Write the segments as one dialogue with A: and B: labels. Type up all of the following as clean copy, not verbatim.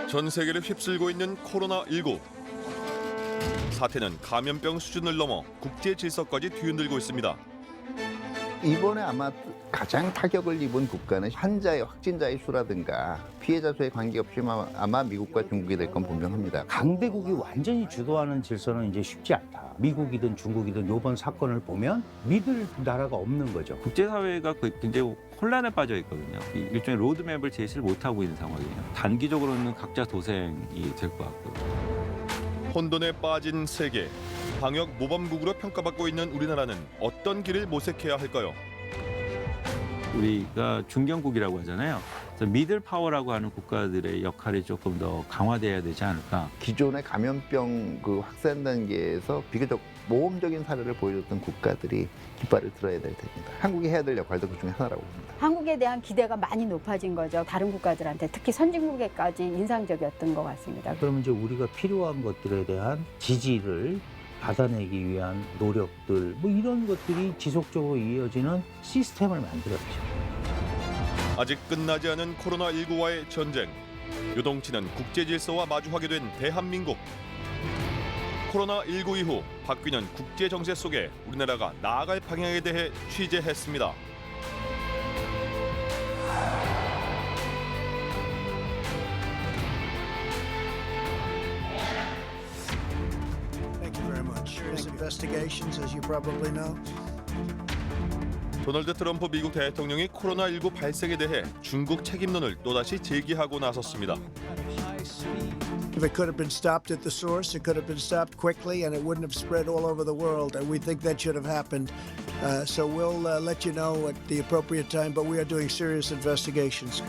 A: 전 세계를 휩쓸고 있는 코로나19. 사태는 감염병 수준을 넘어 국제 질서까지 뒤흔들고 있습니다.
B: 이번에 아마 가장 타격을 입은 국가는 환자의 확진자의 수라든가 피해자 수에 관계없이 아마 미국과 중국이 될 건 분명합니다.
C: 강대국이 완전히 주도하는 질서는 이제 쉽지 않다. 미국이든 중국이든 이번 사건을 보면 믿을 나라가 없는 거죠.
D: 국제사회가 굉장히 혼란에 빠져 있거든요. 일종의 로드맵을 제시를 못하고 있는 상황이에요. 단기적으로는 각자 도생이 될 것 같고.
A: 혼돈에 빠진 세계. 방역 모범국으로 평가받고 있는 우리나라는 어떤 길을 모색해야 할까요?
D: 우리가 중견국이라고 하잖아요. 그래서 미들 파워라고 하는 국가들의 역할이 조금 더 강화돼야 되지 않을까.
B: 기존의 감염병 확산 단계에서 비교적 모험적인 사례를 보여줬던 국가들이 깃발을 들어야 될 텐니다. 한국이 해야 될 역할도 그중에 하나라고 봅니다.
E: 한국에 대한 기대가 많이 높아진 거죠. 다른 국가들한테 특히 선진국에까지 인상적이었던 것 같습니다.
C: 그러면 이제 우리가 필요한 것들에 대한 지지를 받아내기 위한 노력들 이런 것들이 지속적으로 이어지는 시스템을 만들었죠.
A: 아직 끝나지 않은 코로나19와의 전쟁. 요동치는 국제 질서와 마주하게 된 대한민국. 코로나19 이후 바뀌는 국제 정세 속에 우리나라가 나아갈 방향에 대해 취재했습니다.
F: Thank you very much. There's investigations, as you probably know.
A: 도널드 트럼프 미국 대통령이 코로나19 발생에 대해 중국 책임론을 또다시 제기하고 나섰습니다.
F: If it could have been stopped at the source, it could have been stopped quickly, and it wouldn't have spread all over the world. And we think that should have happened. So we'll let you know at the appropriate time. But we are doing serious investigations.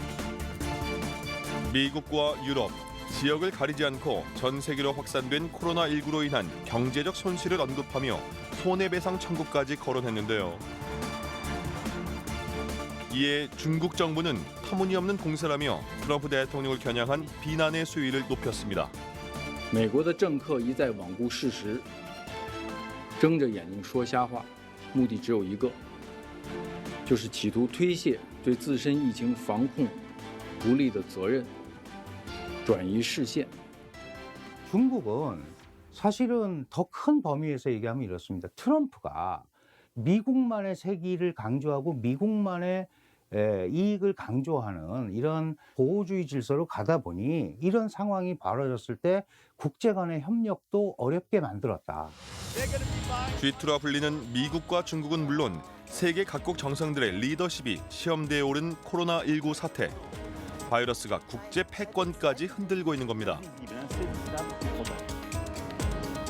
A: 미국과 유럽, 지역을 가리지 않고 전 세계로 확산된 코로나19로 인한 경제적 손실을 언급하며 손해배상 청구까지 거론했는데요. 이에 중국 정부는 터무니없는 공세라며 트럼프 대통령을 겨냥한 비난의 수위를 높였습니다.
G: 美国的政客一再罔顾事实，睁着眼睛说瞎话，目的只有一个，就是企图推卸对自身疫情防控不力的责任，转移视线。
C: 중국은 사실은 더 큰 범위에서 얘기하면 이렇습니다. 트럼프가 미국만의 세기를 강조하고 미국만의 이익을 강조하는 이런 보호주의 질서로 가다 보니 이런 상황이 벌어졌을 때 국제 간의 협력도 어렵게 만들었다.
A: G2라 불리는 미국과 중국은 물론 세계 각국 정상들의 리더십이 시험대에 오른 코로나19 사태. 바이러스가 국제 패권까지 흔들고 있는 겁니다.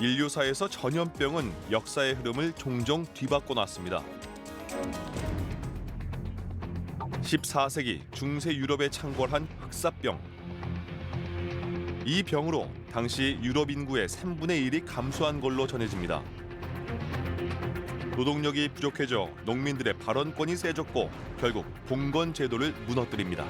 A: 인류사에서 전염병은 역사의 흐름을 종종 뒤바꿔 놨습니다. 14세기 중세 유럽에 창궐한 흑사병. 이 병으로 당시 유럽 인구의 3분의 1이 감소한 걸로 전해집니다. 노동력이 부족해져 농민들의 발언권이 세졌고 결국 봉건 제도를 무너뜨립니다.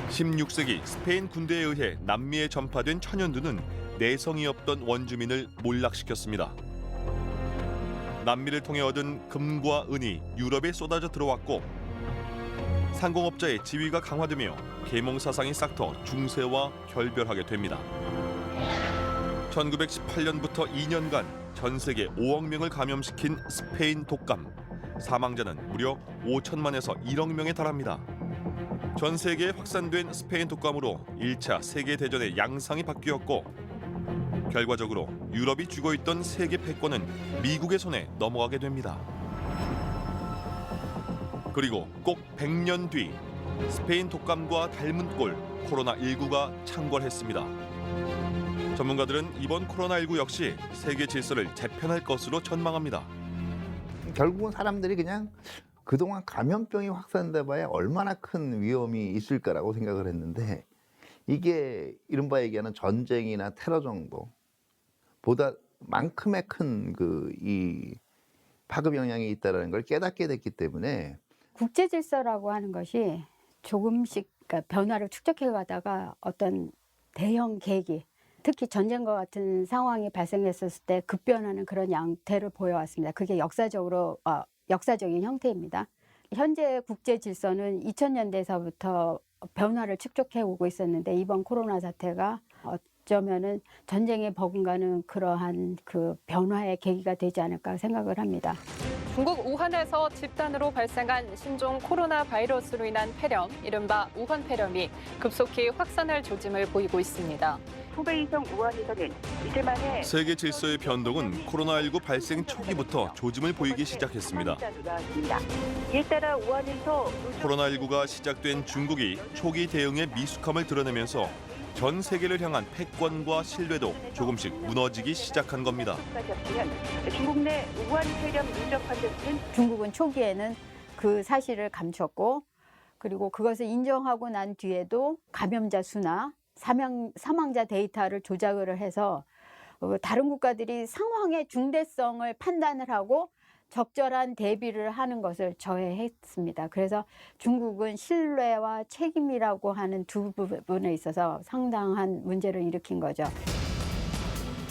A: 16세기 스페인 군대에 의해 남미에 전파된 천연두는 내성이 없던 원주민을 몰락시켰습니다. 남미를 통해 얻은 금과 은이 유럽에 쏟아져 들어왔고 상공업자의 지위가 강화되며 계몽사상이 싹터 중세와 결별하게 됩니다. 1918년부터 2년간 전 세계 5억 명을 감염시킨 스페인 독감. 사망자는 무려 5천만에서 1억 명에 달합니다. 전 세계에 확산된 스페인 독감으로 1차 세계대전의 양상이 바뀌었고 결과적으로 유럽이 쥐고 있던 세계 패권은 미국의 손에 넘어가게 됩니다. 그리고 꼭 100년 뒤 스페인 독감과 닮은 꼴 코로나19가 창궐했습니다. 전문가들은 이번 코로나19 역시 세계 질서를 재편할 것으로 전망합니다.
B: 결국은 사람들이 그냥 그동안 감염병이 확산돼 봐야 얼마나 큰 위험이 있을까라고 생각을 했는데 이게 이른바 얘기하는 전쟁이나 테러 정도보다 만큼의 큰 이 파급 영향이 있다는 걸 깨닫게 됐기 때문에
E: 국제 질서라고 하는 것이 조금씩 변화를 축적해 가다가 어떤 대형 계기, 특히 전쟁과 같은 상황이 발생했을 때 급변하는 그런 양태를 보여왔습니다. 그게 역사적인 형태입니다. 현재 국제 질서는 2000년대서부터 변화를 축적해 오고 있었는데 이번 코로나 사태가 어쩌면은 전쟁에 버금가는 그러한 그 변화의 계기가 되지 않을까 생각을 합니다.
H: 중국 우한에서 집단으로 발생한 신종 코로나 바이러스로 인한 폐렴, 이른바 우한 폐렴이 급속히 확산할 조짐을 보이고 있습니다.
I: 후베이성 우한에서는 이틀 만에
A: 세계 질서의 변동은 코로나19 발생 초기부터 조짐을 보이기 시작했습니다.
I: 이에 따라 우한에서
A: 코로나19가 시작된 중국이 초기 대응의 미숙함을 드러내면서 전 세계를 향한 패권과 신뢰도 조금씩 무너지기 시작한 겁니다.
I: 중국 내 우한 폐렴 누적 환자 수는
E: 중국은 초기에는 그 사실을 감췄고 그리고 그것을 인정하고 난 뒤에도 감염자 수나 사망자 데이터를 조작을 해서 다른 국가들이 상황의 중대성을 판단을 하고 적절한 대비를 하는 것을 저해했습니다. 그래서 중국은 신뢰와 책임이라고 하는 두 부분에 있어서 상당한 문제를 일으킨 거죠.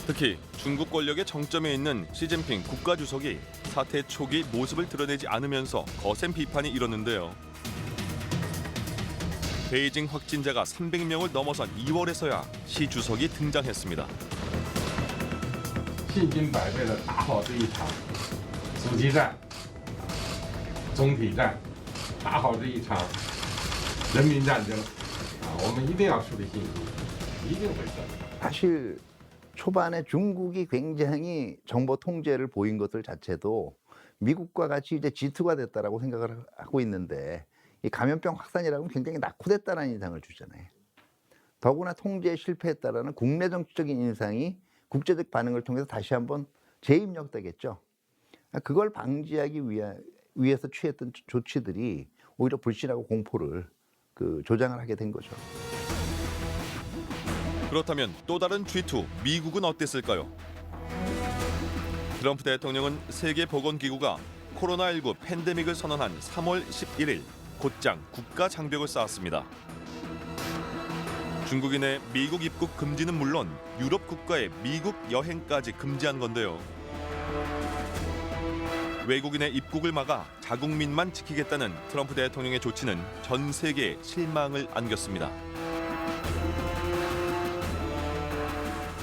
A: 특히 중국 권력의 정점에 있는 시진핑 국가주석이 사태 초기 모습을 드러내지 않으면서 거센 비판이 일었는데요. 베이징 확진자가 300명을 넘어선 2월에서야 시 주석이 등장했습니다.
J: 信心百倍的打好这一场阻击战、总体战，打好这一场人民战争我们一定要树立信心，一定会胜。
B: 사실 초반에 중국이 굉장히 정보 통제를 보인 것들 자체도 미국과 같이 이제 G2가 됐다라고 생각을 하고 있는데 이 감염병 확산이라고 하면 굉장히 낙후됐다는 인상을 주잖아요. 더구나 통제에 실패했다라는 국내 정치적인 인상이 국제적 반응을 통해서 다시 한번 재입력되겠죠. 그걸 방지하기 위해서 취했던 조치들이 오히려 불신하고 공포를 조장을 하게 된 거죠.
A: 그렇다면 또 다른 G2, 미국은 어땠을까요? 트럼프 대통령은 세계보건기구가 코로나19 팬데믹을 선언한 3월 11일 곧장 국가 장벽을 쌓았습니다. 중국인의 미국 입국 금지는 물론 유럽 국가의 미국 여행까지 금지한 건데요. 외국인의 입국을 막아 자국민만 지키겠다는 트럼프 대통령의 조치는 전 세계에 실망을 안겼습니다.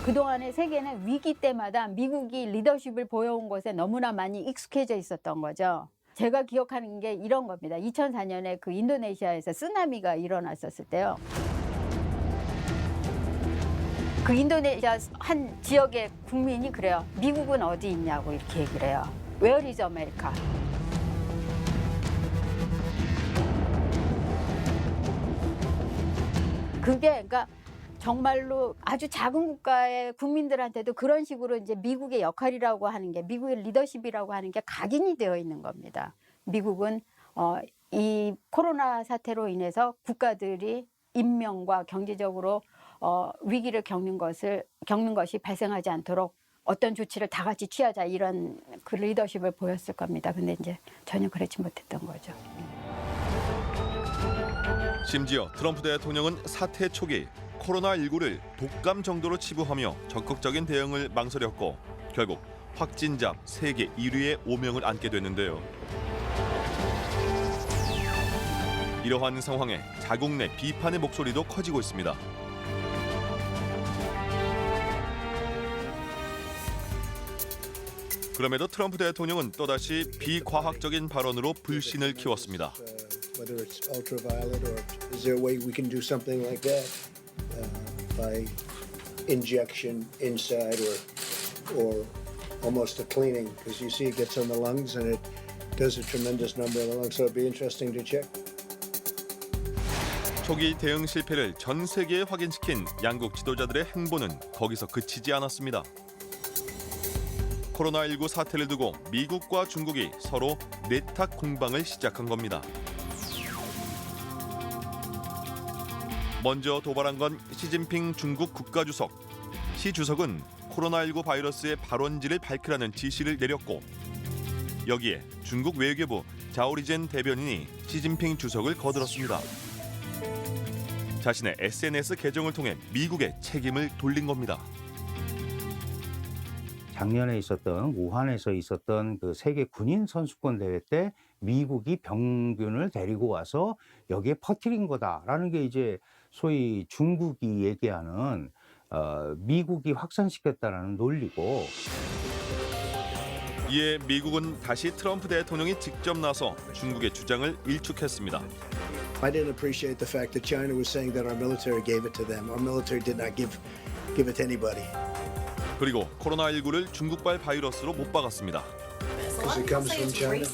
E: 그동안의 세계는 위기 때마다 미국이 리더십을 보여온 것에 너무나 많이 익숙해져 있었던 거죠. 제가 기억하는 게 이런 겁니다. 2004년에 그 인도네시아에서 쓰나미가 일어났었을 때요. 그 인도네시아 한 지역의 국민이 그래요. 미국은 어디 있냐고 이렇게 얘기를 해요. Where is America? 그게 그러니까 정말로 아주 작은 국가의 국민들한테도 그런 식으로 이제 미국의 역할이라고 하는 게 미국의 리더십이라고 하는 게 각인이 되어 있는 겁니다. 미국은 이 코로나 사태로 인해서 국가들이 인명과 경제적으로 위기를 겪는 것이 발생하지 않도록 어떤 조치를 다 같이 취하자 이런 그 리더십을 보였을 겁니다. 근데 이제 전혀 그렇지 못했던 거죠.
A: 심지어 트럼프 대통령은 사태 초기 코로나19를 독감 정도로 치부하며 적극적인 대응을 망설였고 결국 확진자 세계 1위의 오명을 안게 됐는데요. 이러한 상황에 자국 내 비판의 목소리도 커지고 있습니다. 그럼에도 트럼프 대통령은 또다시 비과학적인 발언으로 불신을 키웠습니다.
F: Whether it's ultraviolet or is there a way we can do something like that by injection inside or almost a cleaning because you see it gets on the lungs and it does a tremendous number on the lungs. So it'd be interesting to check.
A: 초기 대응 실패를 전 세계에 확인시킨 양국 지도자들의 행보는 거기서 그치지 않았습니다. 코로나19 사태를 두고 미국과 중국이 서로 내탁 공방을 시작한 겁니다. 먼저 도발한 건 시진핑 중국 국가주석. 시 주석은 코로나19 바이러스의 발원지를 밝히라는 지시를 내렸고 여기에 중국 외교부 자오리젠 대변인이 시진핑 주석을 거들었습니다. 자신의 SNS 계정을 통해 미국에 책임을 돌린 겁니다.
C: 작년에 있었던 우한에서 있었던 그 세계 군인 선수권 대회 때 미국이 병균을 데리고 와서 여기에 퍼뜨린 거다라는 게 이제 소위 중국이 얘기하는 미국이 확산시켰다라는 논리고.
A: 이에 미국은 다시 트럼프 대통령이 직접 나서 중국의 주장을 일축했습니다.
F: I didn't appreciate the fact that China was saying that our military gave it to them. Our military did not give it to anybody.
A: 그리고 코로나19를 중국발 바이러스로 못 박았습니다.
F: Because it comes from China.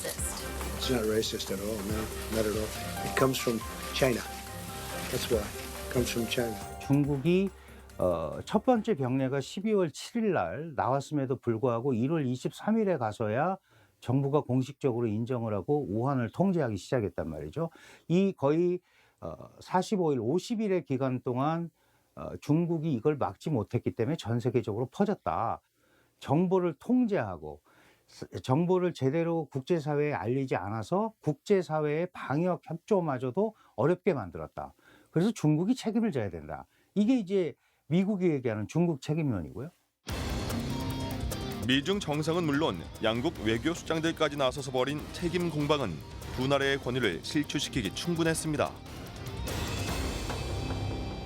F: It's not racist at all. No, not at all. It comes from China. That's why. It comes from China.
C: 중국이 첫 번째 병례가 12월 7일 날 나왔음에도 불구하고 1월 23일에 가서야 정부가 공식적으로 인정을 하고 우한을 통제하기 시작했단 말이죠. 이 거의 45일, 50일의 기간 동안 중국이 이걸 막지 못했기 때문에 전 세계적으로 퍼졌다. 정보를 통제하고 정보를 제대로 국제사회에 알리지 않아서 국제사회의 방역 협조마저도 어렵게 만들었다. 그래서 중국이 책임을 져야 된다. 이게 이제 미국이 얘기하는 중국 책임론이고요.
A: 미중 정상은 물론 양국 외교 수장들까지 나서서 벌인 책임 공방은 두 나라의 권위를 실추시키기 충분했습니다.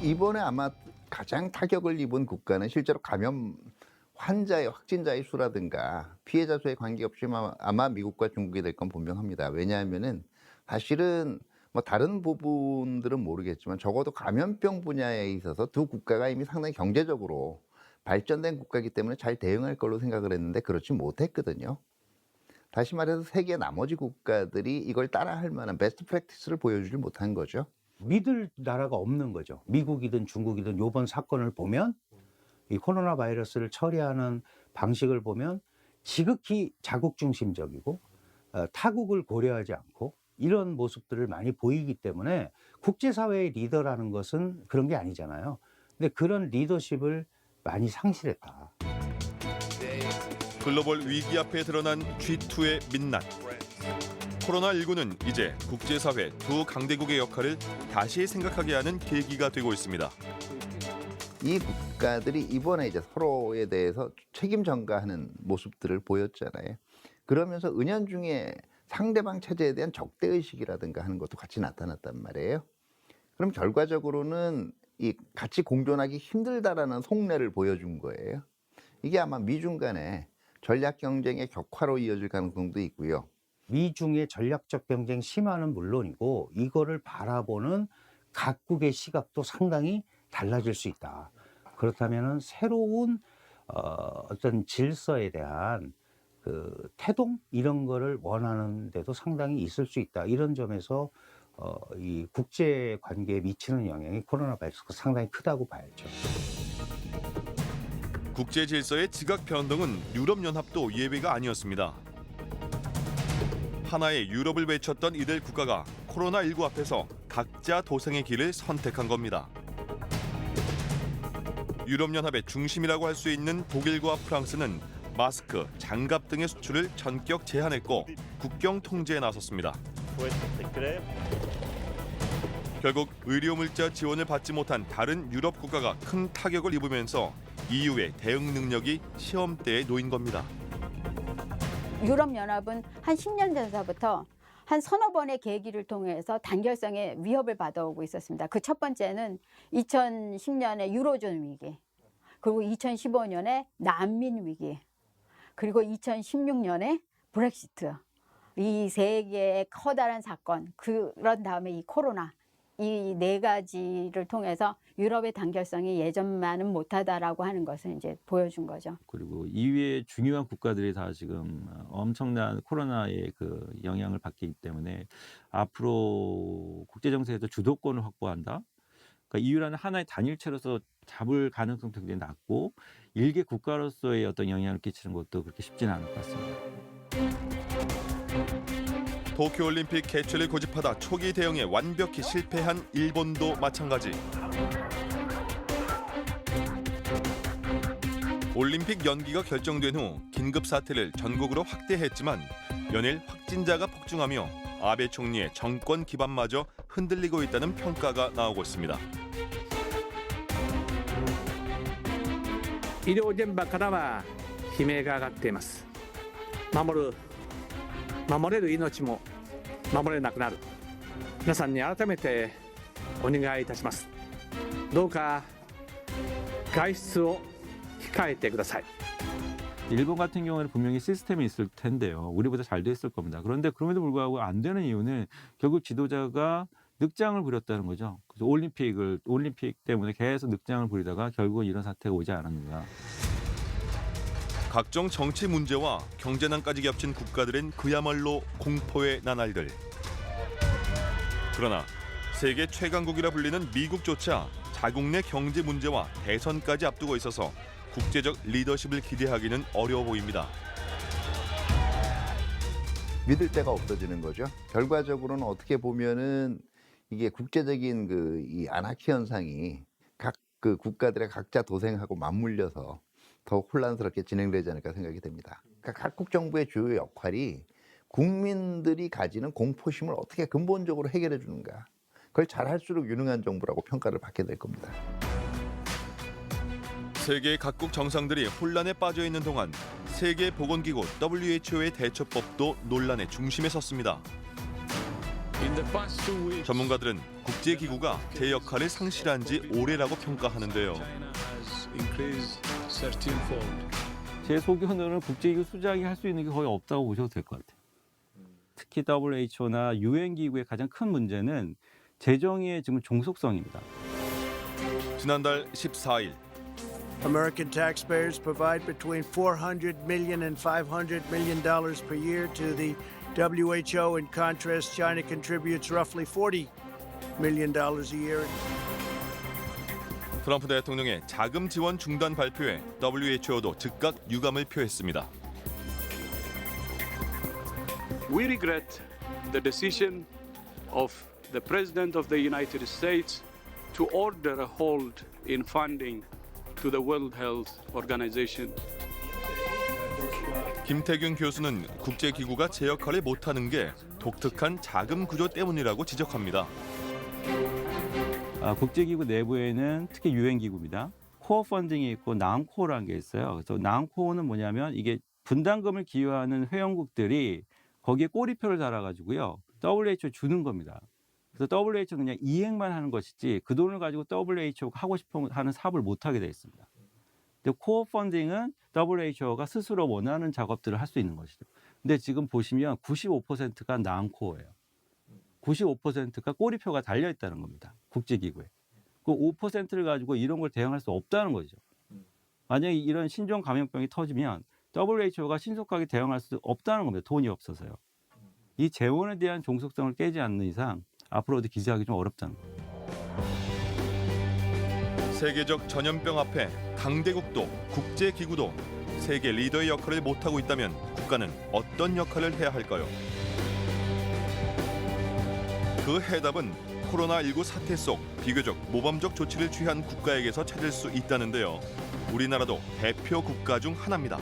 B: 이번에 아마 가장 타격을 입은 국가는 실제로 감염 환자의 확진자의 수라든가 피해자 수에 관계없이 아마 미국과 중국이 될 건 분명합니다. 왜냐하면은 사실은 뭐 다른 부분들은 모르겠지만 적어도 감염병 분야에 있어서 두 국가가 이미 상당히 경제적으로 발전된 국가이기 때문에 잘 대응할 걸로 생각을 했는데 그렇지 못했거든요. 다시 말해서 세계 나머지 국가들이 이걸 따라할 만한 베스트 프랙티스를 보여주지 못한 거죠.
C: 믿을 나라가 없는 거죠. 미국이든 중국이든 이번 사건을 보면 이 코로나 바이러스를 처리하는 방식을 보면 지극히 자국 중심적이고 타국을 고려하지 않고 이런 모습들을 많이 보이기 때문에 국제사회의 리더라는 것은 그런 게 아니잖아요. 근데 그런 리더십을 많이 상실했다.
A: 글로벌 위기 앞에 드러난 G2의 민낯. 코로나19는 이제 국제사회 두 강대국의 역할을 다시 생각하게 하는 계기가 되고 있습니다.
B: 이 국가들이 이번에 이제 서로에 대해서 책임 전가하는 모습들을 보였잖아요. 그러면서 은연중에 상대방 체제에 대한 적대의식이라든가 하는 것도 같이 나타났단 말이에요. 그럼 결과적으로는 이 같이 공존하기 힘들다라는 속내를 보여준 거예요. 이게 아마 미중 간의 전략 경쟁의 격화로 이어질 가능성도 있고요.
C: 미중의 전략적 경쟁 심화는 물론이고 이거를 바라보는 각국의 시각도 상당히 달라질 수 있다. 그렇다면 새로운 어떤 질서에 대한 그 태동 이런 거를 원하는 데도 상당히 있을 수 있다. 이런 점에서 이 국제 관계에 미치는 영향이 코로나 바이러스가 상당히 크다고 봐야죠.
A: 국제 질서의 지각 변동은 유럽 연합도 예외가 아니었습니다. 하나의 유럽을 외쳤던 이들 국가가 코로나19 앞에서 각자 도생의 길을 선택한 겁니다. 유럽 연합의 중심이라고 할 수 있는 독일과 프랑스는 마스크, 장갑 등의 수출을 전격 제한했고 국경 통제에 나섰습니다. 결국 의료 물자 지원을 받지 못한 다른 유럽 국가가 큰 타격을 입으면서 EU의 대응 능력이 시험대에 놓인 겁니다.
E: 유럽연합은 한 10년 전서부터 한 서너 번의 계기를 통해서 단결성의 위협을 받아오고 있었습니다. 그 첫 번째는 2010년의 유로존 위기, 그리고 2015년에 난민 위기, 그리고 2016년에 브렉시트. 이 세 개의 커다란 사건, 그런 다음에 이 코로나, 이 네 가지를 통해서 유럽의 단결성이 예전만은 못하다라고 하는 것을 이제 보여준 거죠.
D: 그리고 이외의 중요한 국가들이 다 지금 엄청난 코로나의 그 영향을 받기 때문에 앞으로 국제 정세에서 주도권을 확보한다. 그러니까 EU라는 하나의 단일체로서 잡을 가능성도 굉장히 낮고 일개 국가로서의 어떤 영향을 끼치는 것도 그렇게 쉽지는 않을 것 같습니다.
A: 도쿄올림픽 개최를 고집하다 초기 대응에 완벽히 실패한 일본도 마찬가지. 올림픽 연기가 결정된 후 긴급 사태를 전국으로 확대했지만 연일 확진자가 폭증하며 아베 총리의 정권 기반마저 흔들리고 있다는 평가가 나오고 있습니다.
K: 医療現場からは悲鳴が上がっています。守れる命も守れなくなる。皆さんに改めてお願いいたします。どうか外出を控えてください。
D: 일본 같은 경우에는 분명히 시스템이 있을 텐데요. 우리보다 잘 돼 있을 겁니다. 그런데 그럼에도 불구하고 안 되는 이유는 결국 지도자가 늑장을 부렸다는 거죠. 그래서 올림픽 때문에 계속 늑장을 부리다가 결국은 이런 사태가 오지 않았는가.
A: 각종 정치 문제와 경제난까지 겹친 국가들은 그야말로 공포의 나날들. 그러나 세계 최강국이라 불리는 미국조차 자국 내 경제 문제와 대선까지 앞두고 있어서 국제적 리더십을 기대하기는 어려워 보입니다.
B: 믿을 데가 없어지는 거죠. 결과적으로는 어떻게 보면은 이게 국제적인 이 아나키 현상이 각 그 국가들의 각자 도생하고 맞물려서 더 혼란스럽게 진행되지 않을까 생각이 됩니다. 그러니까 각국 정부의 주요 역할이 국민들이 가지는 공포심을 어떻게 근본적으로 해결해 주는가. 그걸 잘할수록 유능한 정부라고 평가를 받게 될 겁니다.
A: 세계 각국 정상들이 혼란에 빠져 있는 동안 세계보건기구 WHO의 대처법도 논란의 중심에 섰습니다. 전문가들은 국제기구가 제 역할을 상실한 지 오래라고 평가하는데요.
D: 제 소견으로는 국제기구 수장이 할 수 있는 게 거의 없다고 보셔도 될 것 같아요. 특히 WHO나 UN 기구의 가장 큰 문제는 재정의 지금 종속성입니다.
A: 지난달 14일
F: American taxpayers provide between $400 million and $500 million per year to the WHO. In contrast, China contributes roughly $40 million a year.
A: 트럼프 대통령의 자금 지원 중단 발표에 WHO도 즉각 유감을 표했습니다.
L: We regret the decision of the President of the United States to order a hold in funding to the World Health Organization.
A: 김태균 교수는 국제기구가 제 역할을 못하는 게 독특한 자금 구조 때문이라고 지적합니다.
D: 국제기구 내부에는 특히 유엔기구입니다. 코어 펀딩이 있고 낭코어라는 게 있어요. 그래서 낭코어는 뭐냐면 이게 분담금을 기여하는 회원국들이 거기에 꼬리표를 달아가지고요. WHO 주는 겁니다. 그래서 WHO는 그냥 이행만 하는 것이지 그 돈을 가지고 WHO가 하고 싶어 하는 사업을 못하게 돼 있습니다. 근데 코어 펀딩은 WHO가 스스로 원하는 작업들을 할 수 있는 것이죠. 근데 지금 보시면 95%가 낭코어예요. 95%가 꼬리표가 달려 있다는 겁니다. 국제기구에. 그 5%를 가지고 이런 걸 대응할 수 없다는 거죠. 만약에 이런 신종 감염병이 터지면 WHO가 신속하게 대응할 수 없다는 겁니다. 돈이 없어서요. 이 재원에 대한 종속성을 깨지 않는 이상 앞으로도 기대하기 좀 어렵다는 거예요.
A: 세계적 전염병 앞에 강대국도 국제기구도 세계 리더의 역할을 못하고 있다면 국가는 어떤 역할을 해야 할까요? 그 해답은 코로나19 사태 속 비교적 모범적 조치를 취한 국가에게서 찾을 수 있다는데요. 우리나라도 대표 국가 중 하나입니다.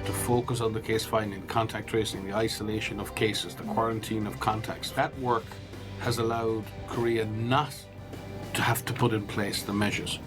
M: To focus on the case finding, contact tracing, the isolation of cases, the quarantine of contacts. That work has allowed Korea not to have to put in place the measures.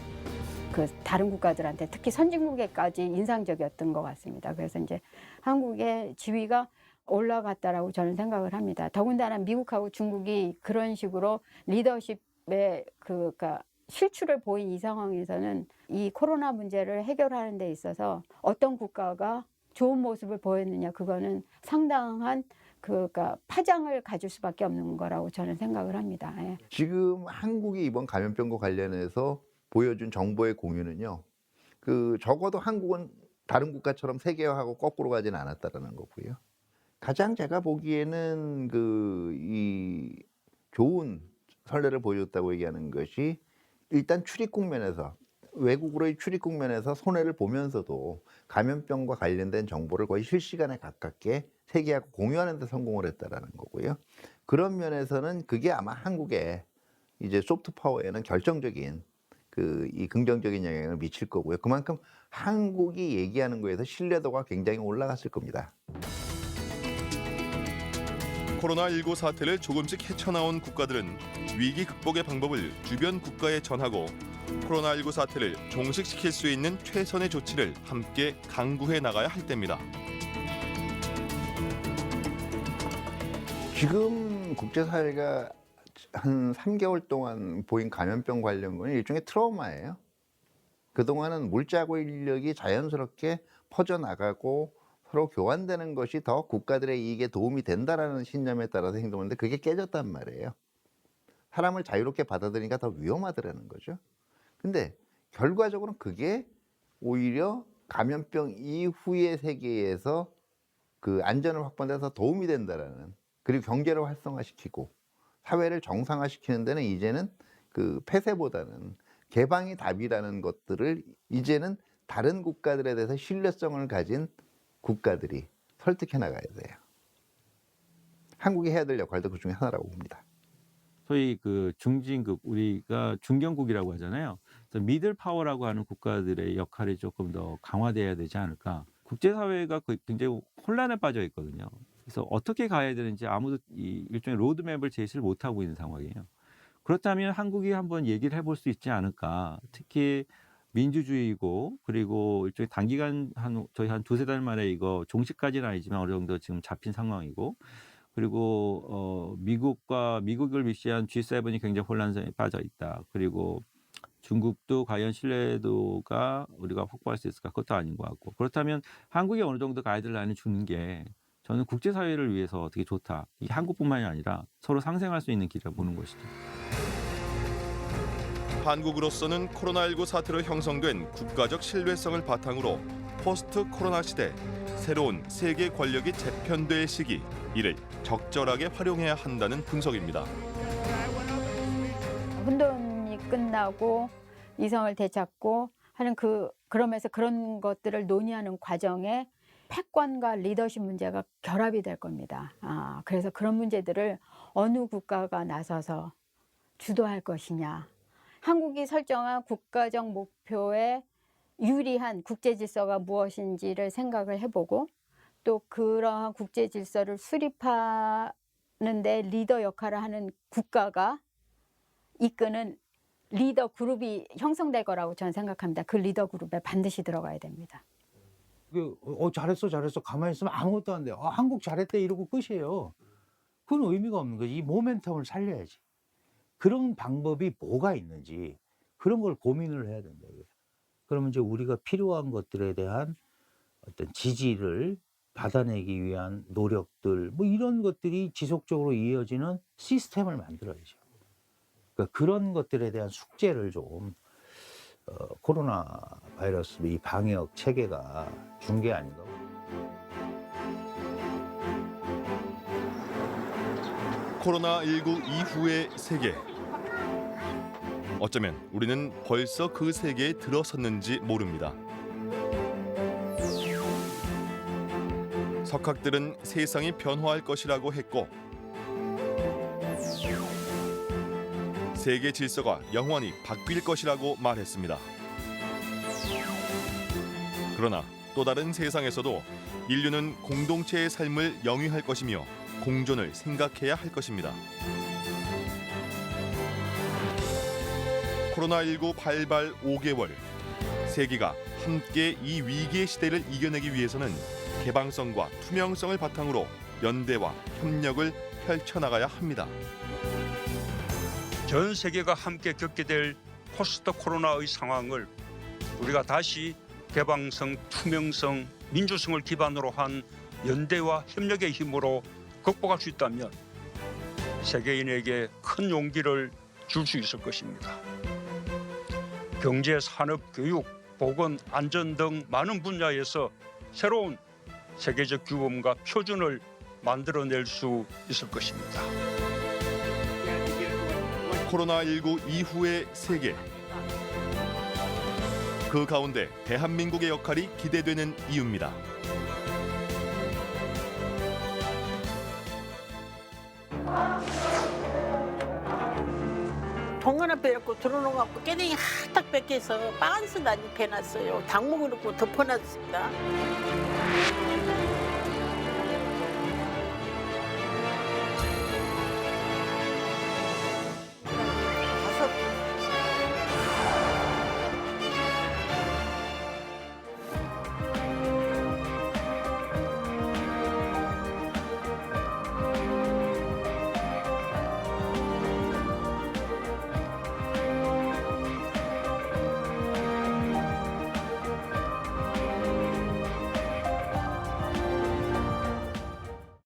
E: 그 다른 국가들한테 특히 선진국에까지 인상적이었던 것 같습니다. 그래서 이제 한국의 지위가 올라갔다라고 저는 생각을 합니다. 더군다나 미국하고 중국이 그런 식으로 리더십의 그러니까 실추를 보인 이 상황에서는 이 코로나 문제를 해결하는 데 있어서 어떤 국가가 좋은 모습을 보였느냐 그거는 상당한 그러니까 파장을 가질 수밖에 없는 거라고 저는 생각을 합니다. 예.
B: 지금 한국이 이번 감염병과 관련해서 보여준 정보의 공유는요. 그 적어도 한국은 다른 국가처럼 세계화하고 거꾸로 가지는 않았다라는 거고요. 가장 제가 보기에는 이 좋은 선례를 보여줬다고 얘기하는 것이 일단 출입국 면에서 외국으로의 출입국 면에서 손해를 보면서도 감염병과 관련된 정보를 거의 실시간에 가깝게 세계하고 공유하는 데 성공을 했다라는 거고요. 그런 면에서는 그게 아마 한국의 이제 소프트 파워에는 결정적인 이 긍정적인 영향을 미칠 거고요. 그만큼 한국이 얘기하는 거에서 신뢰도가 굉장히 올라갔을 겁니다.
A: 코로나19 사태를 조금씩 헤쳐나온 국가들은 위기 극복의 방법을 주변 국가에 전하고 코로나19 사태를 종식시킬 수 있는 최선의 조치를 함께 강구해 나가야 할 때입니다.
B: 지금 국제사회가 한 3개월 동안 보인 감염병 관련 건 일종의 트라우마예요. 그동안은 물자고 인력이 자연스럽게 퍼져나가고 서로 교환되는 것이 더 국가들의 이익에 도움이 된다라는 신념에 따라서 행동하는데 그게 깨졌단 말이에요. 사람을 자유롭게 받아들이니까 더 위험하더라는 거죠. 근데 결과적으로는 그게 오히려 감염병 이후의 세계에서 그 안전을 확보해서 도움이 된다라는, 그리고 경제를 활성화시키고 사회를 정상화시키는 데는 이제는 그 폐쇄보다는 개방이 답이라는 것들을 이제는 다른 국가들에 대해서 신뢰성을 가진 국가들이 설득해 나가야 돼요. 한국이 해야 될 역할도 그 중에 하나라고 봅니다.
D: 소위 그 중진국, 우리가 중견국이라고 하잖아요. 그래서 미들 파워라고 하는 국가들의 역할이 조금 더 강화돼야 되지 않을까. 국제사회가 굉장히 혼란에 빠져 있거든요. 그래서 어떻게 가야 되는지 아무도 이 일종의 로드맵을 제시를 못하고 있는 상황이에요. 그렇다면 한국이 한번 얘기를 해볼 수 있지 않을까. 특히 민주주의고, 그리고 일종의 단기간 저희 한 2-3달 만에 이거 종식까지는 아니지만 어느 정도 지금 잡힌 상황이고, 그리고 미국을 위시한 G7이 굉장히 혼란상에 빠져 있다. 그리고 중국도 과연 신뢰도가 우리가 확보할 수 있을까? 그것도 아닌 것 같고. 그렇다면 한국이 어느 정도 가이드라인을 주는 게 저는 국제사회를 위해서 되게 좋다. 이게 한국뿐만이 아니라 서로 상생할 수 있는 길을 보는 것이죠.
A: 한국으로서는 코로나19 사태로 형성된 국가적 신뢰성을 바탕으로 포스트 코로나 시대 새로운 세계 권력이 재편될 시기, 이를 적절하게 활용해야 한다는 분석입니다.
E: 혼돈이 끝나고 이성을 되찾고 하는 그러면서 그런 것들을 논의하는 과정에 패권과 리더십 문제가 결합이 될 겁니다. 그래서 그런 문제들을 어느 국가가 나서서 주도할 것이냐. 한국이 설정한 국가적 목표에 유리한 국제 질서가 무엇인지를 생각을 해보고, 또 그러한 국제 질서를 수립하는 데 리더 역할을 하는 국가가 이끄는 리더 그룹이 형성될 거라고 저는 생각합니다. 그 리더 그룹에 반드시 들어가야 됩니다.
C: 잘했어 가만히 있으면 아무것도 안 돼요. 한국 잘했대 이러고 끝이에요. 그건 의미가 없는 거지. 이 모멘텀을 살려야지. 그런 방법이 뭐가 있는지 그런 걸 고민을 해야 된다고요. 그러면 이제 우리가 필요한 것들에 대한 어떤 지지를 받아내기 위한 노력들, 뭐 이런 것들이 지속적으로 이어지는 시스템을 만들어야죠. 그러니까 그런 것들에 대한 숙제를 좀 코로나 바이러스 이 방역 체계가 준 게 아닌가.
A: 코로나19 이후의 세계. 어쩌면 우리는 벌써 그 세계에 들어섰는지 모릅니다. 석학들은 세상이 변화할 것이라고 했고, 세계 질서가 영원히 바뀔 것이라고 말했습니다. 그러나 또 다른 세상에서도 인류는 공동체의 삶을 영위할 것이며 공존을 생각해야 할 것입니다. 코로나19 발발 5개월, 세계가 함께 이 위기의 시대를 이겨내기 위해서는 개방성과 투명성을 바탕으로 연대와 협력을 펼쳐나가야 합니다.
N: 전 세계가 함께 겪게 될 포스트 코로나의 상황을 우리가 다시 개방성, 투명성, 민주성을 기반으로 한 연대와 협력의 힘으로 극복할 수 있다면 세계인에게 큰 용기를 줄 수 있을 것입니다. 경제, 산업, 교육, 보건, 안전 등 많은 분야에서 새로운 세계적 규범과 표준을 만들어낼 수 있을 것입니다.
A: 코로나19 이후의 세계. 그 가운데 대한민국의 역할이 기대되는 이유입니다.
O: 병원 앞에 이렇게 들어놓고 깨댕이 한딱 뺏겨서 빤스 난입 해놨어요. 당목을 넣고 덮어놨습니다.